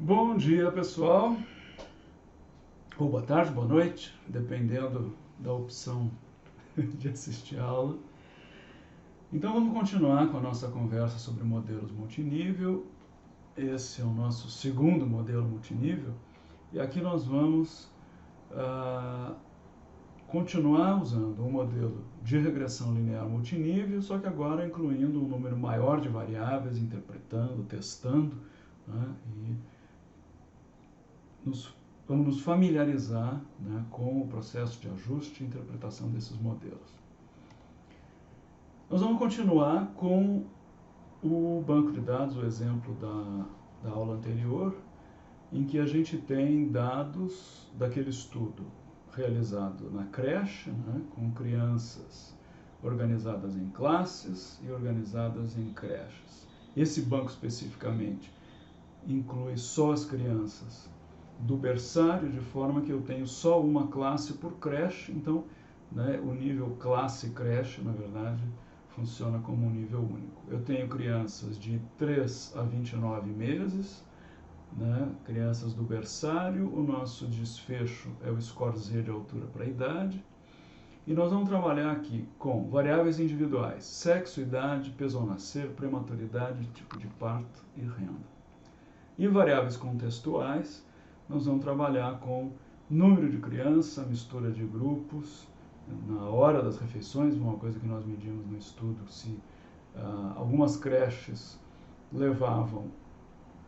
Bom dia, pessoal, ou boa tarde, boa noite, dependendo da opção de assistir a aula. Então vamos continuar com a nossa conversa sobre modelos multinível. Esse é o nosso segundo modelo multinível e aqui nós vamos continuar usando um modelo de regressão linear multinível, só que agora incluindo um número maior de variáveis, interpretando, testando, né, e vamos nos familiarizar, né, com o processo de ajuste e interpretação desses modelos. Nós vamos continuar com o banco de dados, o exemplo da aula anterior, em que a gente tem dados daquele estudo realizado na creche, né, com crianças organizadas em classes e organizadas em creches. Esse banco especificamente inclui só as crianças do berçário, de forma que eu tenho só uma classe por creche, então, né, o nível classe creche, na verdade, funciona como um nível único. Eu tenho crianças de 3 a 29 meses, né, crianças do berçário, o nosso desfecho é o score Z de altura para a idade, e nós vamos trabalhar aqui com variáveis individuais, sexo, idade, peso ao nascer, prematuridade, tipo de parto e renda. E variáveis contextuais, nós vamos trabalhar com número de criança, mistura de grupos, na hora das refeições, uma coisa que nós medimos no estudo, se algumas creches levavam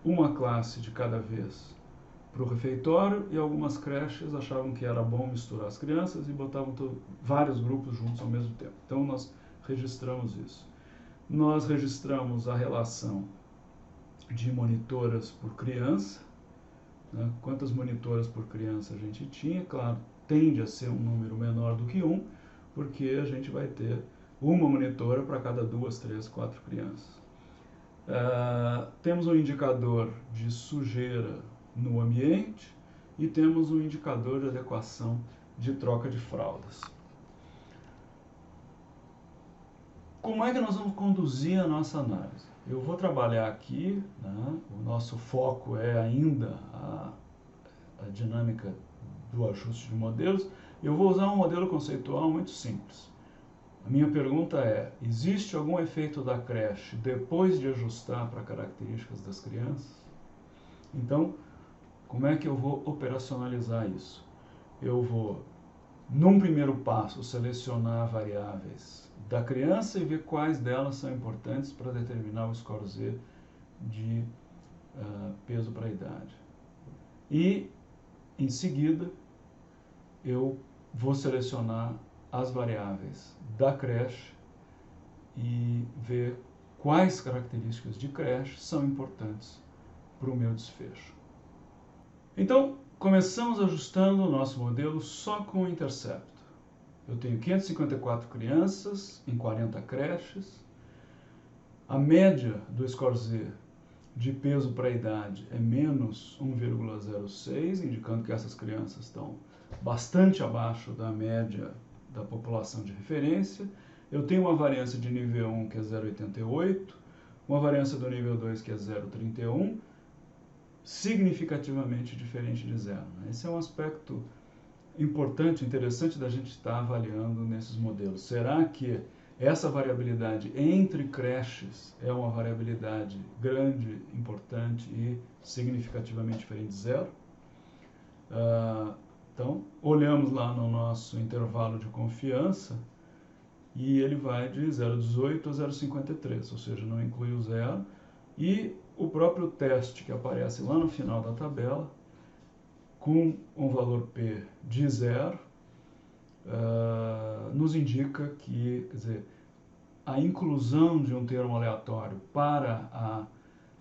uma classe de cada vez para o refeitório e algumas creches achavam que era bom misturar as crianças e botavam vários grupos juntos ao mesmo tempo. Então nós registramos isso. Nós registramos a relação de monitoras por criança, né? Quantas monitoras por criança a gente tinha, claro, tende a ser um número menor do que um, porque a gente vai ter uma monitora para cada 2, 3, 4 crianças. Temos um indicador de sujeira no ambiente e temos um indicador de adequação de troca de fraldas. Como é que nós vamos conduzir a nossa análise? Eu vou trabalhar aqui, né, o nosso foco é ainda a dinâmica do ajuste de modelos. Eu vou usar um modelo conceitual muito simples. A minha pergunta é, existe algum efeito da creche depois de ajustar para características das crianças? Então, como é que eu vou operacionalizar isso? Eu vou, num primeiro passo, selecionar variáveis da criança e ver quais delas são importantes para determinar o score Z de peso para a idade. E, em seguida, eu vou selecionar as variáveis da creche e ver quais características de creche são importantes para o meu desfecho. Então, começamos ajustando o nosso modelo só com o intercepto. Eu tenho 554 crianças em 40 creches. A média do score Z de peso para a idade é menos 1,06, indicando que essas crianças estão bastante abaixo da média da população de referência. Eu tenho uma variância de nível 1 que é 0,88, uma variância do nível 2 que é 0,31, significativamente diferente de zero. Esse é um aspecto importante, interessante da gente estar avaliando nesses modelos. Será que essa variabilidade entre creches é uma variabilidade grande, importante e significativamente diferente de zero? Então, olhamos lá no nosso intervalo de confiança e ele vai de 0,18 a 0,53, ou seja, não inclui o zero. E o próprio teste que aparece lá no final da tabela, com um valor P de zero, nos indica que, quer dizer, a inclusão de um termo aleatório para a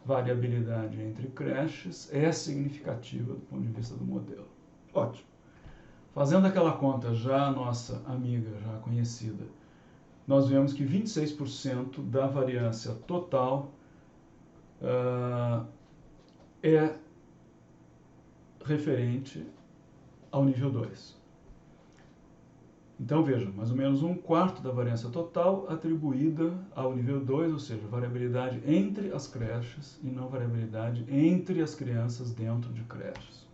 variabilidade entre creches é significativa do ponto de vista do modelo. Ótimo. Fazendo aquela conta já nossa amiga, já conhecida, nós vemos que 26% da variância total é referente ao nível 2. Então veja, mais ou menos 1/4 da variância total atribuída ao nível 2, ou seja, variabilidade entre as creches e não variabilidade entre as crianças dentro de creches.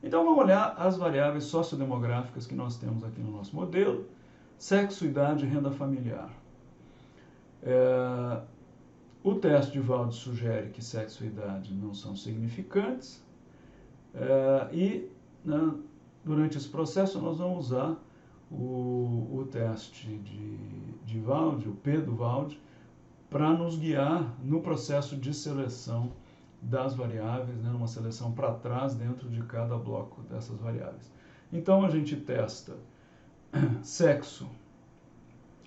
Então vamos olhar as variáveis sociodemográficas que nós temos aqui no nosso modelo: sexo, idade e renda familiar. O teste de Wald sugere que sexo e idade não são significantes durante esse processo nós vamos usar o teste de Wald, o P do Wald, para nos guiar no processo de seleção das variáveis, né, uma seleção para trás dentro de cada bloco dessas variáveis. Então a gente testa sexo,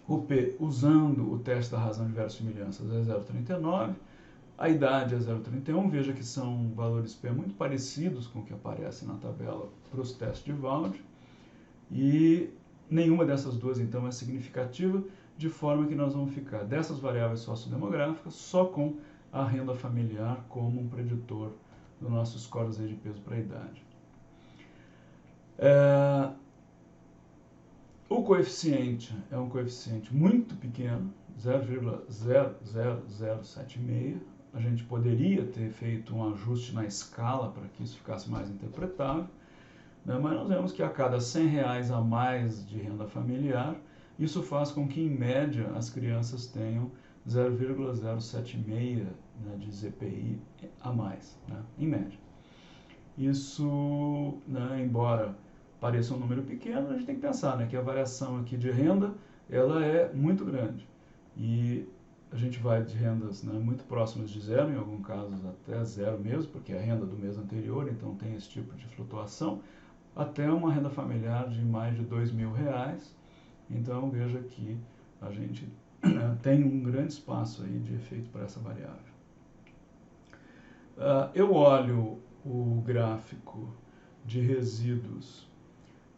o P, usando o teste da razão de verossimilhanças, é 0,39, a idade é 0,31, veja que são valores P muito parecidos com o que aparece na tabela para os testes de Wald, e nenhuma dessas duas então é significativa, de forma que nós vamos ficar dessas variáveis sociodemográficas só com a renda familiar como um preditor do nosso score Z de peso para a idade. O coeficiente é um coeficiente muito pequeno, 0,00076. A gente poderia ter feito um ajuste na escala para que isso ficasse mais interpretável, né? Mas nós vemos que a cada R$100 a mais de renda familiar, isso faz com que, em média, as crianças tenham 0,076, né, de ZPI a mais, né, em média. Isso, né, embora pareça um número pequeno, a gente tem que pensar, né, que a variação aqui de renda ela é muito grande. E a gente vai de rendas, né, muito próximas de zero, em alguns casos até zero mesmo, porque é a renda do mês anterior, então tem esse tipo de flutuação, até uma renda familiar de mais de R$2.000. Então veja que a gente tem um grande espaço aí de efeito para essa variável. Eu olho o gráfico de resíduos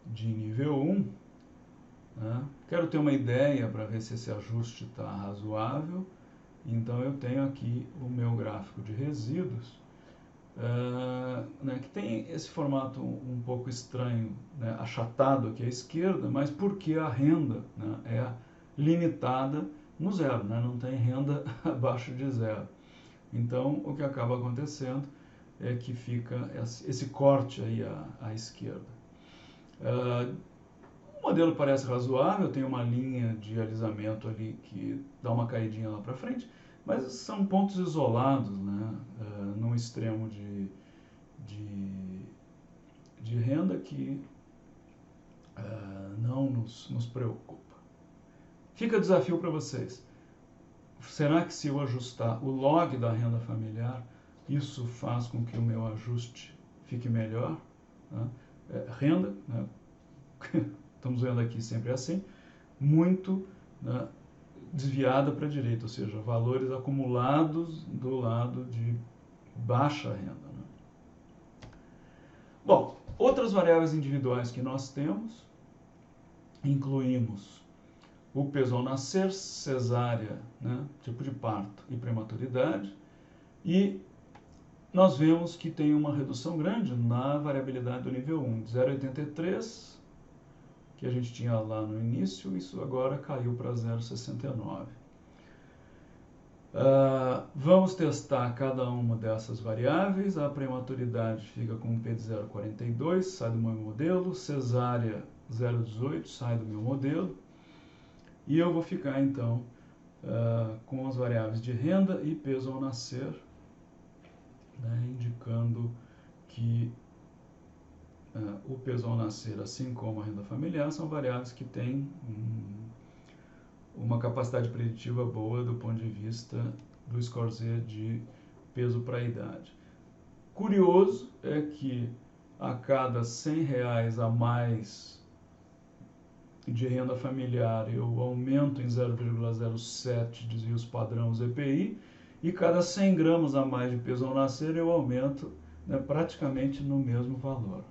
de nível 1, né? Quero ter uma ideia para ver se esse ajuste está razoável, então eu tenho aqui o meu gráfico de resíduos, né, que tem esse formato um pouco estranho, né, achatado aqui à esquerda, mas porque a renda, né, é limitada no zero, né, não tem renda abaixo de zero. Então o que acaba acontecendo é que fica esse corte aí à esquerda. O modelo parece razoável, tem uma linha de alisamento ali que dá uma caidinha lá para frente, mas são pontos isolados, né, num extremo de renda que não nos preocupa. Fica desafio para vocês. Será que se eu ajustar o log da renda familiar, isso faz com que o meu ajuste fique melhor? Né? Renda, né? Estamos vendo aqui sempre assim, muito, né, desviada para a direita, ou seja, valores acumulados do lado de baixa renda. Né? Bom, outras variáveis individuais que nós temos, incluímos o peso ao nascer, cesárea, né, tipo de parto e prematuridade, e nós vemos que tem uma redução grande na variabilidade do nível 1, de 0,83, que a gente tinha lá no início, isso agora caiu para 0,69. Vamos testar cada uma dessas variáveis. A prematuridade fica com um P de 0,42, sai do meu modelo. Cesárea 0,18, sai do meu modelo. E eu vou ficar então com as variáveis de renda e peso ao nascer, né, indicando que o peso ao nascer, assim como a renda familiar, são variáveis que têm uma capacidade preditiva boa do ponto de vista do score Z de peso para a idade. Curioso é que a cada R$100 a mais de renda familiar eu aumento em 0,07 desvios padrão ZPI, e cada 100 gramas a mais de peso ao nascer eu aumento, né, praticamente no mesmo valor.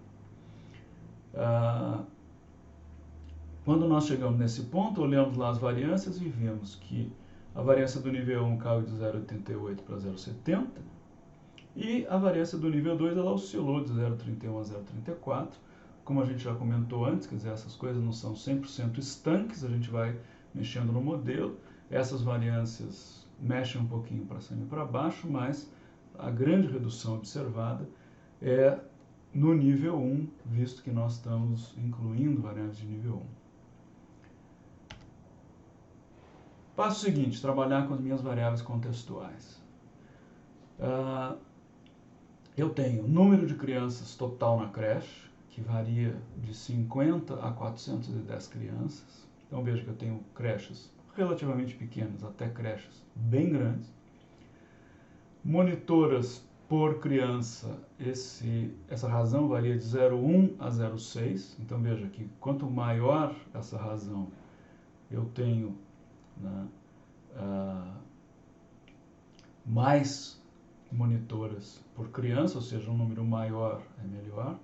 Quando nós chegamos nesse ponto, olhamos lá as variâncias e vimos que a variância do nível 1 caiu de 0,88 para 0,70 e a variância do nível 2 ela oscilou de 0,31 a 0,34, como a gente já comentou antes, quer dizer, essas coisas não são 100% estanques, a gente vai mexendo no modelo, essas variâncias mexem um pouquinho para cima e para baixo, mas a grande redução observada é no nível 1, visto que nós estamos incluindo variáveis de nível 1. Passo seguinte, trabalhar com as minhas variáveis contextuais. Eu tenho número de crianças total na creche, que varia de 50 a 410 crianças. Então veja que eu tenho creches relativamente pequenas, até creches bem grandes. Monitoras por criança, essa razão varia de 0,1 a 0,6. Então veja que quanto maior essa razão eu tenho, né, mais monitoras por criança, ou seja, um número maior é melhor.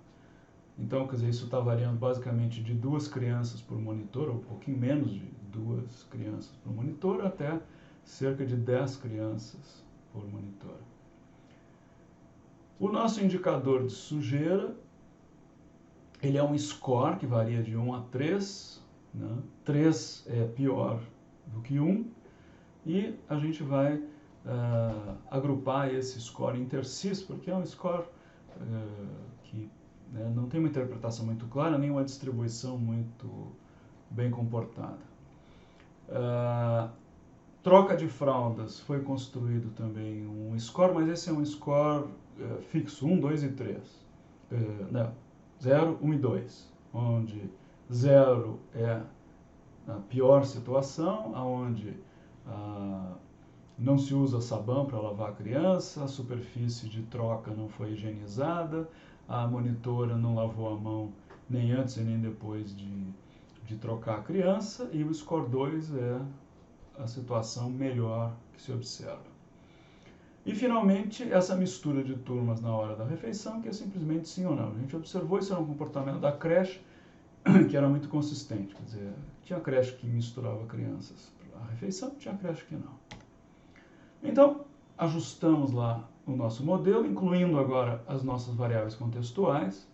Então, quer dizer, isso está variando basicamente de 2 crianças por monitor, ou um pouquinho menos de 2 crianças por monitor, até cerca de 10 crianças por monitor. O nosso indicador de sujeira, ele é um score que varia de 1 a 3, né? 3 é pior do que 1, e a gente vai agrupar esse score intercis, porque é um score que, né, não tem uma interpretação muito clara, nem uma distribuição muito bem comportada. Troca de fraldas, foi construído também um score, mas esse é um score fixo, 1, 2 e 3. Não, 0, 1 e 2, onde 0 é a pior situação, onde não se usa sabão para lavar a criança, a superfície de troca não foi higienizada, a monitora não lavou a mão nem antes e nem depois de trocar a criança, e o score 2 é a situação melhor que se observa. E, finalmente, essa mistura de turmas na hora da refeição, que é simplesmente sim ou não. A gente observou isso era um comportamento da creche que era muito consistente, quer dizer, tinha creche que misturava crianças para a refeição, tinha creche que não. Então, ajustamos lá o nosso modelo, incluindo agora as nossas variáveis contextuais.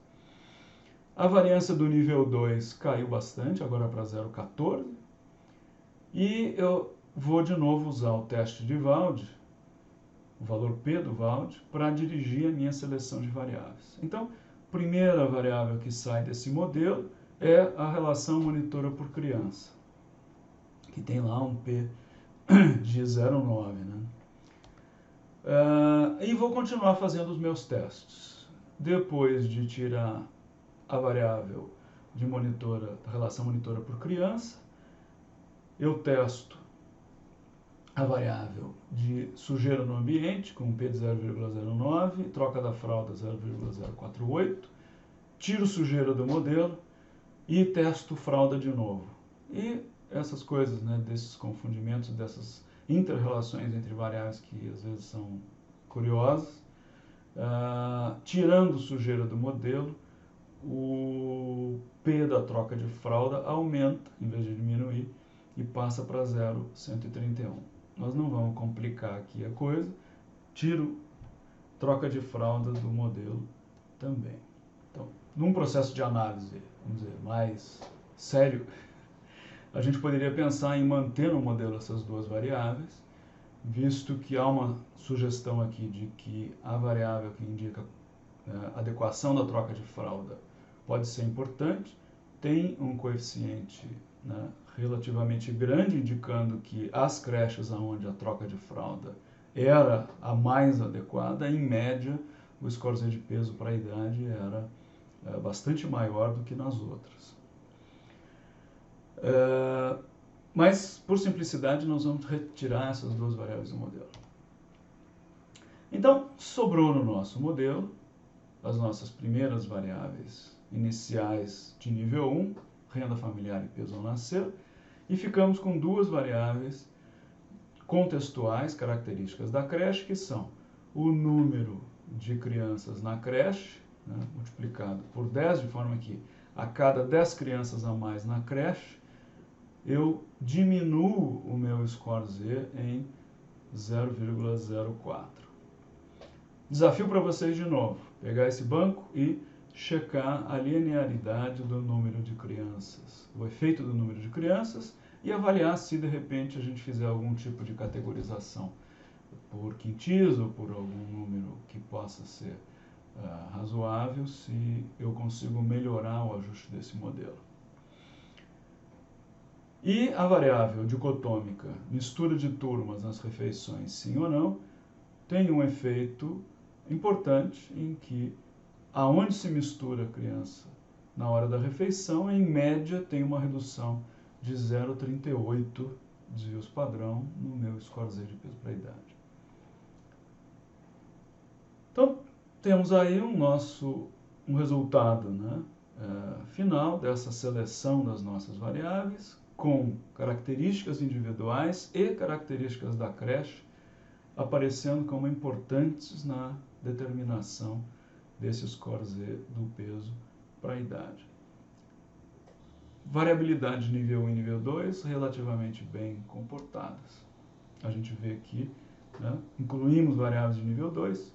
A variância do nível 2 caiu bastante, agora para 0,14. E eu vou de novo usar o teste de Walde, o valor P do Walde, para dirigir a minha seleção de variáveis. Então, a primeira variável que sai desse modelo é a relação monitora por criança, que tem lá um P de 0,9, né? E vou continuar fazendo os meus testes. Depois de tirar a variável de relação monitora por criança, eu testo a variável de sujeira no ambiente, com um P de 0,09, troca da fralda 0,048, tiro sujeira do modelo e testo fralda de novo. E essas coisas, né, desses confundimentos, dessas inter-relações entre variáveis que às vezes são curiosas, tirando sujeira do modelo, o P da troca de fralda aumenta, em vez de diminuir, e passa para 0,131. Nós não vamos complicar aqui a coisa, tiro troca de fralda do modelo também. Então, num processo de análise, vamos dizer, mais sério, a gente poderia pensar em manter no modelo essas duas variáveis, visto que há uma sugestão aqui de que a variável que indica a adequação da troca de fralda pode ser importante, tem um coeficiente, né, relativamente grande, indicando que as creches onde a troca de fralda era a mais adequada, em média, o score Z de peso para a idade era bastante maior do que nas outras. Mas, por simplicidade, nós vamos retirar essas duas variáveis do modelo. Então, sobrou no nosso modelo as nossas primeiras variáveis iniciais de nível 1, renda familiar e peso ao nascer, e ficamos com duas variáveis contextuais, características da creche, que são o número de crianças na creche, né, multiplicado por 10, de forma que a cada 10 crianças a mais na creche, eu diminuo o meu score Z em 0,04. Desafio para vocês de novo, pegar esse banco e checar a linearidade do número de crianças, o efeito do número de crianças, e avaliar se de repente a gente fizer algum tipo de categorização por quintis ou por algum número que possa ser razoável, se eu consigo melhorar o ajuste desse modelo. E a variável dicotômica, mistura de turmas nas refeições, sim ou não, tem um efeito importante em que aonde se mistura a criança na hora da refeição, em média tem uma redução de 0,38 desvios padrão no meu score Z de peso para a idade. Então, temos aí um resultado, né, final dessa seleção das nossas variáveis, com características individuais e características da creche aparecendo como importantes na determinação desse score Z do peso para a idade. Variabilidade de nível 1 e nível 2 relativamente bem comportadas. A gente vê aqui, né, incluímos variáveis de nível 2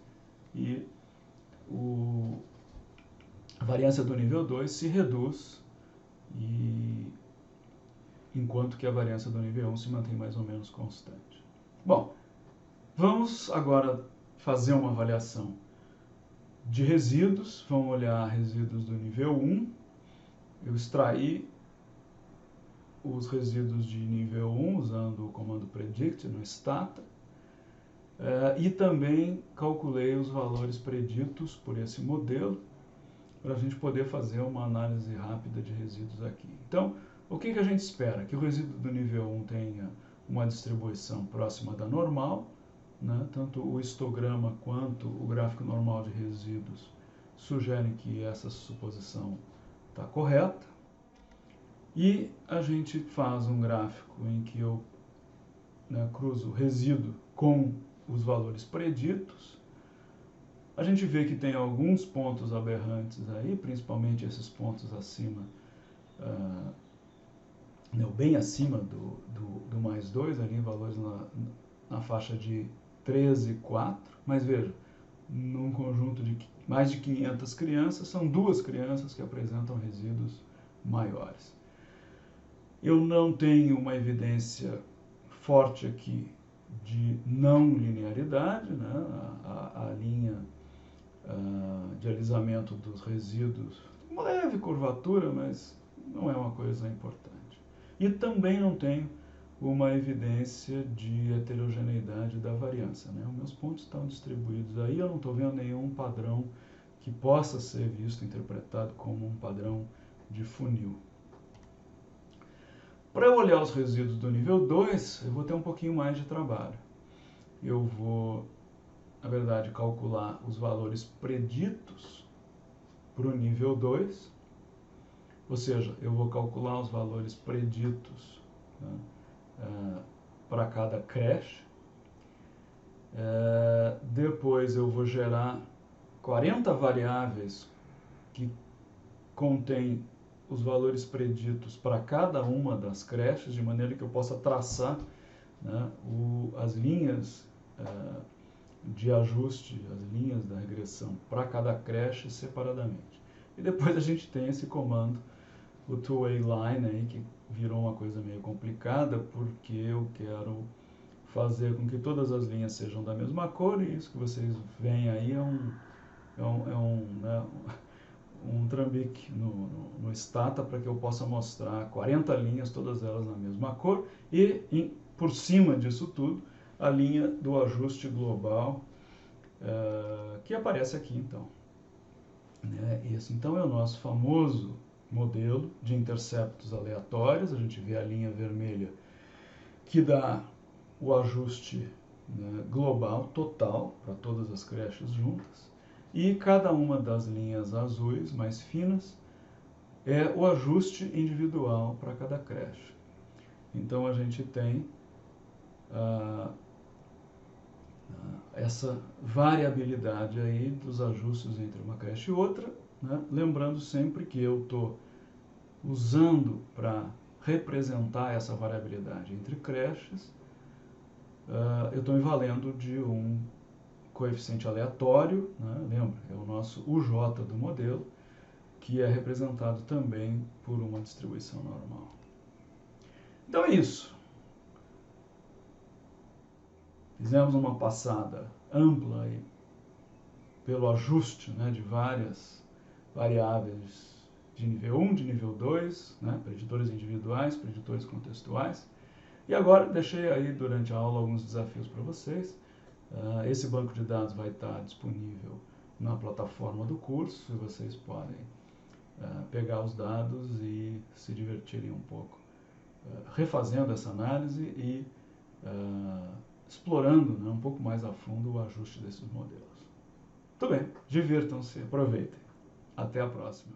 e a variância do nível 2 se reduz, enquanto que a variância do nível 1 se mantém mais ou menos constante. Bom, vamos agora fazer uma avaliação de resíduos. Vamos olhar resíduos do nível 1. Eu extraí os resíduos de nível 1 usando o comando predict no stata. E também calculei os valores preditos por esse modelo, para a gente poder fazer uma análise rápida de resíduos aqui. Então, o que a gente espera? Que o resíduo do nível 1 tenha uma distribuição próxima da normal, né? Tanto o histograma quanto o gráfico normal de resíduos sugerem que essa suposição está correta. E a gente faz um gráfico em que eu, né, cruzo o resíduo com os valores preditos. A gente vê que tem alguns pontos aberrantes aí, principalmente esses pontos acima, bem acima do mais 2, ali em valores na faixa de 13,4. Mas veja, num conjunto de mais de 500 crianças, são 2 crianças que apresentam resíduos maiores. Eu não tenho uma evidência forte aqui de não linearidade, né? A linha de alisamento dos resíduos, uma leve curvatura, mas não é uma coisa importante. E também não tenho uma evidência de heterogeneidade da variância, né? Os meus pontos estão distribuídos aí, eu não estou vendo nenhum padrão que possa ser visto, interpretado como um padrão de funil. Para eu olhar os resíduos do nível 2, eu vou ter um pouquinho mais de trabalho. Eu vou, na verdade, calcular os valores preditos para o nível 2, ou seja, eu vou calcular os valores preditos, né, para cada creche. Depois eu vou gerar 40 variáveis que contêm os valores preditos para cada uma das creches, de maneira que eu possa traçar, né, as linhas de ajuste, as linhas da regressão para cada creche separadamente. E depois a gente tem esse comando, o two-way line, aí, que virou uma coisa meio complicada, porque eu quero fazer com que todas as linhas sejam da mesma cor, e isso que vocês veem aí né, um trambique no stata, para que eu possa mostrar 40 linhas, todas elas na mesma cor, e por cima disso tudo, a linha do ajuste global, que aparece aqui, então. Esse, então, é o nosso famoso modelo de interceptos aleatórios. A gente vê a linha vermelha que dá o ajuste, né, global, total, para todas as creches juntas. E cada uma das linhas azuis, mais finas, é o ajuste individual para cada creche. Então, a gente tem essa variabilidade aí dos ajustes entre uma creche e outra, né? Lembrando sempre que eu estou usando para representar essa variabilidade entre creches, eu estou me valendo de um coeficiente aleatório, né? Lembra, é o nosso UJ do modelo, que é representado também por uma distribuição normal. Então é isso. Fizemos uma passada ampla aí pelo ajuste, né, de várias variáveis de nível 1, de nível 2, né, preditores individuais, preditores contextuais. E agora deixei aí durante a aula alguns desafios para vocês. Esse banco de dados vai estar disponível na plataforma do curso e vocês podem pegar os dados e se divertirem um pouco refazendo essa análise e explorando, né, um pouco mais a fundo o ajuste desses modelos. Muito bem, divirtam-se, aproveitem. Até a próxima.